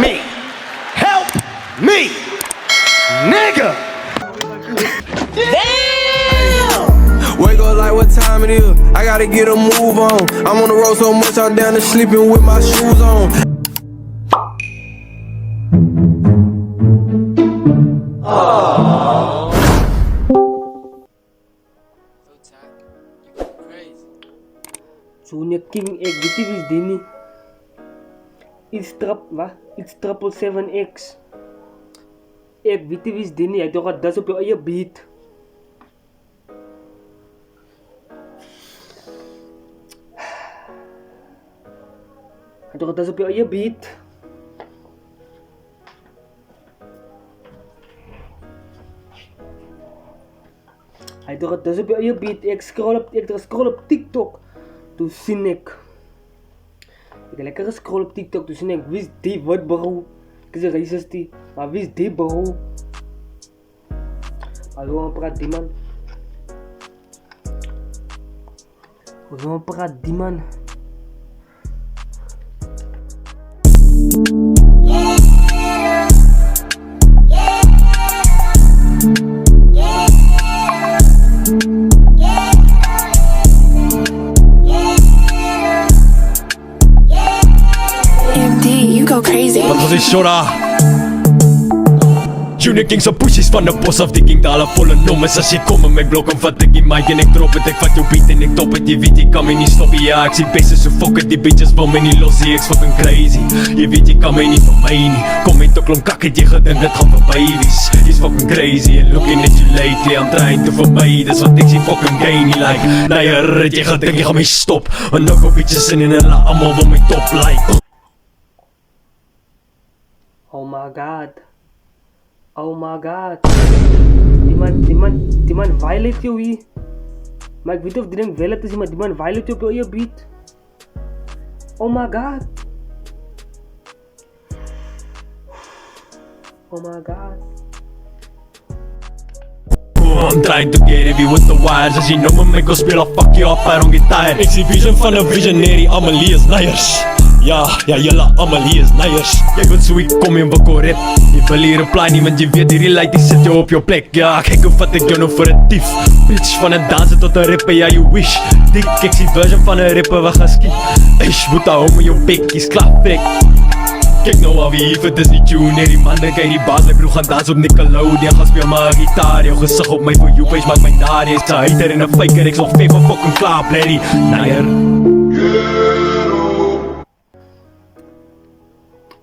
me. Help me, nigga. Wake up like what time it is. I gotta get a move on. I'm on the road so much I'm down to sleeping with my shoes on. Junior King ek weet nie wie's die nie. Iets 777X. Ek weet nie wie's die nie. Hy het toch al dis op jou eie beat. Hy het toch al dis op jou eie beat. Hy het toch al dis op jou eie beat. Ek scroll op TikTok. Toen sien ek lekker gescroll op TikTok, toen sien ek, wie is die wat bro? Ek is een racist die, maar wie is die bro? Hallo, wat praat die man? Wat praat die man? Wat was die shora? Junior King so pushies van de bos af, die king talen volle nommers. As jy kom in my blok, en vat ek die mic en ek drop het. Ek vat jou beat en ek top het, jy weet jy kan my nie stop. Ja, ek sien beste so fuck it, die bitches wil my nie los. Ek's fucking crazy, jy weet jy kan my nie van my nie. Kom met 'n klomp kak het jy gedink dit gaan verby wees. Jy's fucking crazy and looking at you lately. I'm trying to for my, dis wat ek sien fucking gay nie like. Nair, het jy gedink jy gaan my stop. En nou kom bitches in en hulle allemaal wil my top like. Oh my god. Oh my god. Die man violate jou hier. Maar ek weet of die ding wel het is, maar die man violate jou op jou eie beat. Oh my god. Oh my god. I'm trying to get heavy with the wires. As jy nou met my go speel, I'll fuck you up, I don't get tired. Ek sien vision van 'n visionary, Amelie is neiers. Ja, julle Amelie is neiers. Jy weet so ek kom en bakko rap. Jy wil hier reply nie, want jy weet hierdie light die sit jou op jou plek. Ja, kyk hoe vat ek jou nou vir 'n dief. Bitch, van 'n danser tot 'n rapper, ja you wish. Dik, ek sien version van 'n rapper wat gaan skiet. Eish, moet hou met jou bekkies klap frek. Kijk nou al wie hier vir Disney Junior. Die man dink hy die baas, my broer gaan dans op Nickelodeon. Gaan speel my gitaar, jou gesig op my For You page maak my daar. Jy's 'n hater en 'n faker, ek sal vet van fucking klaar blerry. Nair.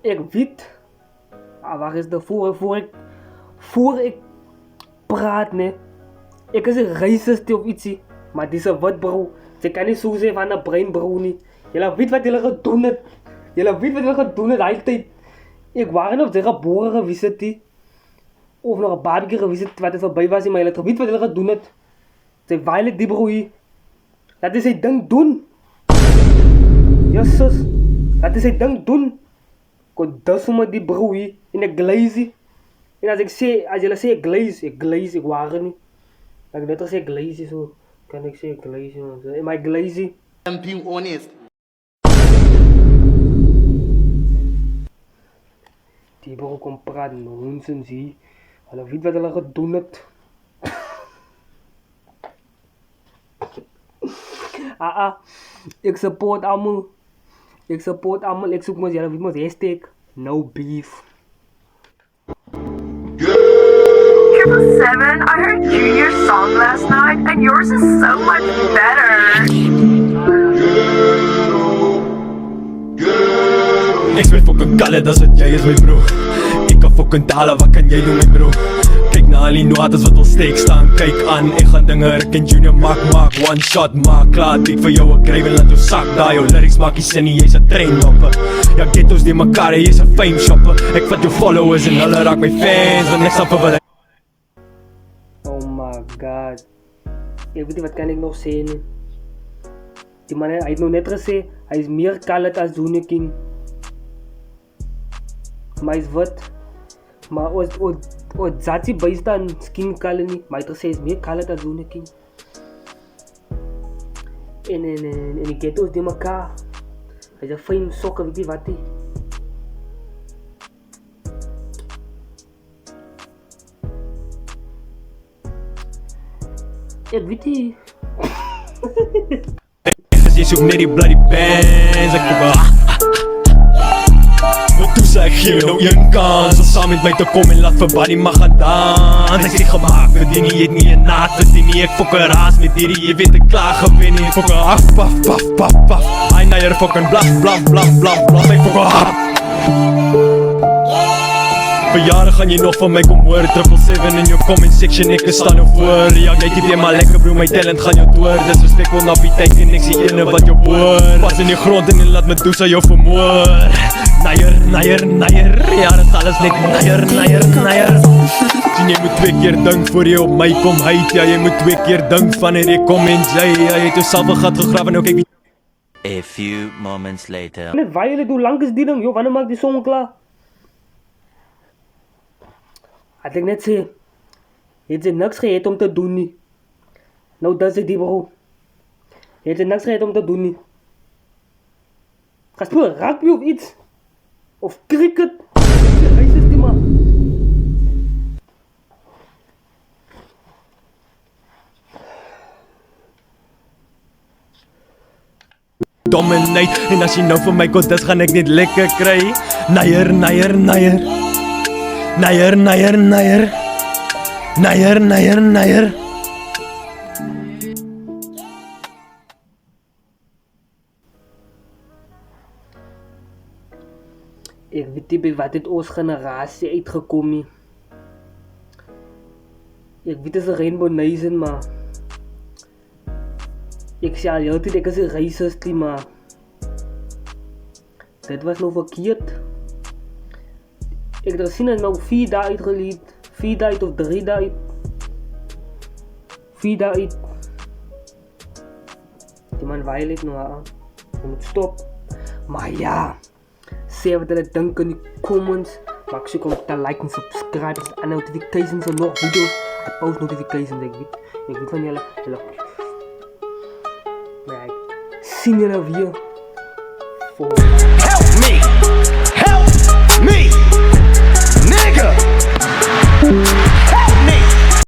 Ek weet. Waar is de voor ek praat ne. Ek is 'n racist of ietsie, maar dis 'n wat bro. Jy kan nie so sê van 'n brain bro nie. Julle weet wat julle gedoen het. Julle weet wat hulle gedoen het daai tyd. Ek waren op die gebore gewees het die. Of nog 'n barbecue gewees het wat het verby was nie, maar hulle het geweet wat hulle gedoen het. Sy violate die bro hier. Dat is sy ding doen. Jesus. Dat is sy ding doen. Kon dus met die bro hier in 'n glaze. En as julle sê glaze, ek waren nie. Ek net sê glaze so. Kan ek sê glaze? Am I glazy? I'm being honest. Die bro kom praat nonsens hier. Hulle weet wat hulle gedoen het. Ek support almal. Ek soek mos julle weet mos hashtag no beef. 777, I heard Junior's song last night and yours is so much better. Ek speel fucking kalle, das wat jy is my bro. Ek kan fucking tale, wat kan jy doen my bro? Kyk na al die notas wat ons steek staan, kyk aan. Ek gaan dinge Rick en Junior maak, one shot, maak klaar. Dik vir jou ek kryf en laat jou sak daar. Jou lyrics maak die sin nie, jy's 'n treinlopper. Ja, ghettos die mekaar, jy's 'n fame shopper. Ek vat jou followers en hulle raak my fans, want ek stap vir wat Oh my god. Ek weet nie wat kan ek nog sê nie. Die man, hy het nou net gesê, hy is meer colored as Junior King. Maar is wat? Maar o Zati based on skin color nie. Maar hy het gesê, hy is meer colored as Junior King. En die ghetto's die mekaar. Hy is 'n fyn sokker, weet jy wat die? Ek weet nie. As jy soek net die bloody bands, ek voel toe sê ek gee nou een kans om saam met my te kom en laat vir buddy mag gaan dans. Ek sê gemaak vir die nie, jy het nie een naad vir die nie. Ek fok een raas met die, jy weet ek klaar gewen nie. Ek fok een af, paf, paf, paf, paf. Hy na hier fok een blaf, blaf, blaf, blaf, blaf. Ek fok een hap. Vir jare gaan jy nog van my kom hoor 777 in jou comment section, ek staan nou voor. Ja, jy het maar lekker bro, my talent gaan jou door. Disrespectful na die tyd en ek sê ene wat jou boor. Pas in die grond en laat my Medusa jou vermoor. Naier, naier, naier, ja dit alles net naier, naier, naier. Sien jy moet 2 keer dink voor jy op my kom huid. Ja, jy moet 2 keer dink wanneer ek kom en jy het jouself 'n gat gegrawe nou kyk. A few moments later. Net Violet, hoe lang is die ding? Joh, wanneer maak die song klaar? Had ek net sê, het jy niks gehet om te doen nie. Nou dis dit die bro. Het jy niks gehet om te doen nie. Ga speel rugby of iets. Of cricket. Hy is die man. Dominate, en as jy nou vir my kon, dis gaan ek net lekker kry. Naier, naier, naier. Naier, naier, naier. Naier, naier, naier. Ek weet nie by wat het ons generasie uitgekom nie. Ek weet is 'n Rainbow Nation, maar ek sê al jou toe ek is 'n racist nie, maar dit was nou verkeerd. Ek het gesien en nou 4 dae uitgeleid, 4 dae uit of 3 dae uit. 4 dae uit. Die man Violet nou aan. Jy moet stop. Maar ja, sê wat hulle dink in die comments. Maak seker om te like en subscribe en notifications en nog video's. Ek post notifications, ek weet van julle. Maar ek sien julle weer. Help me! Help me! Nigga!